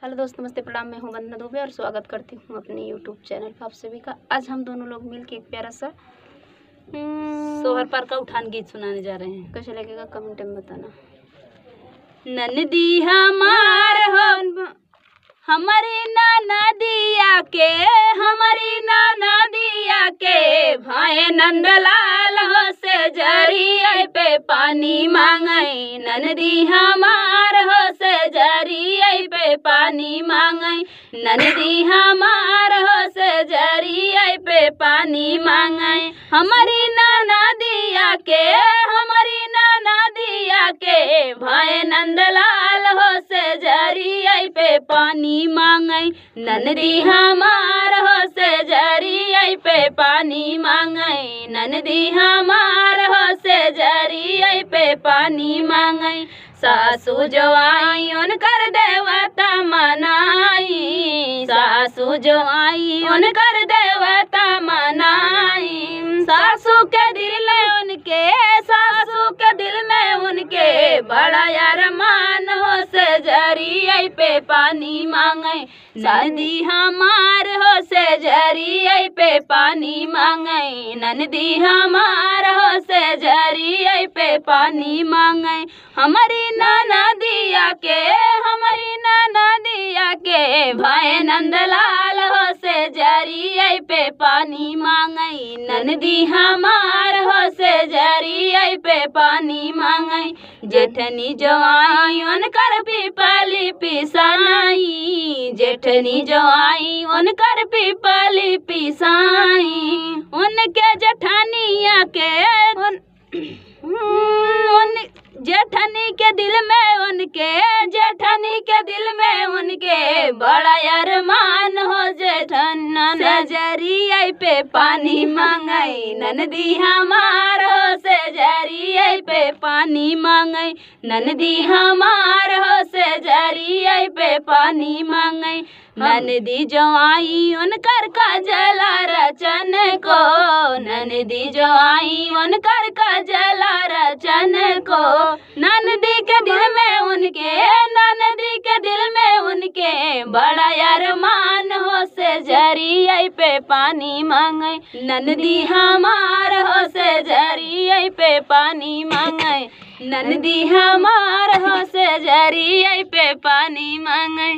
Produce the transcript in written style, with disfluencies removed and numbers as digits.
Hello दोस्त, नमस्ते, प्रणाम। मैं हूं वंदना दुबे और स्वागत करती हूं अपने यूट्यूब चैनल पर आप सभी का। आज हम दोनों लोग मिलके एक प्यारा सा सोहर पार का उठान गीत सुनाने जा रहे हैं। कैसे लगेगा कमेंट में बताना। ननदी हमार हो हमारी नाना दिया के, हमारी नाना दिया के भाई नंदलाल हो से जरिए पे पानी मांगई। ननदी हमार हो से जरिए पे पानी मांगई। ननदी हमार हो से जरिए पे पानी मांगई। हमारी नाना दिया के, हमारी नाना दिया के भाई नंदलाल हो से जरिए पे पानी मांगई। ननदी हमार हो से जरिए पे पानी मांगई। ननदी हमार हो से जरिए पे पानी मांगई। सासू जो आई उनकर देवता मनाई, सासू जो आई उनकर देवता मनाई। सासू के दिल में उनके, सासू के दिल में उनके बड़ा अरमान हो से जरिए पे पानी मांगई। ननदी हमार हो से जरिए पे पानी मांगई। ननदी हमार हो से जरिए पे पानी मांगई। हमारी नाना दिया के, हमारी नाना दिया के भाई नंदलाल हो से जरिए पे पानी मांगई। ननदी हमार हो से जरिए पे पानी मांगई। जेठनी जो आई उनकर पीपली पिसाई, जेठनी जो आई उनकर पीपली पिसाई। उनके जेठानिया के जेठनी के दिल में उनके, जेठनी के दिल में उनके बड़ा अरमान हो जेठन से जरिए पे पानी मांगई। ननदी हमार हो से जरिए पे पानी मांगई। ननदी हमार हो से जरिए पे पानी मांगई। ननदी जो आई उनकर कजला रचन को, ननदी जो आई उनकर कजला रचन को। ननदी के दिल में उनके, ननदी के दिल में उनके बड़ा अरमान हो से जरिए पे पानी मांगई। ननदी हमार हो से जरिए पे पानी मांगई। ननदी हमार हो से जरिए पे पानी मांगई।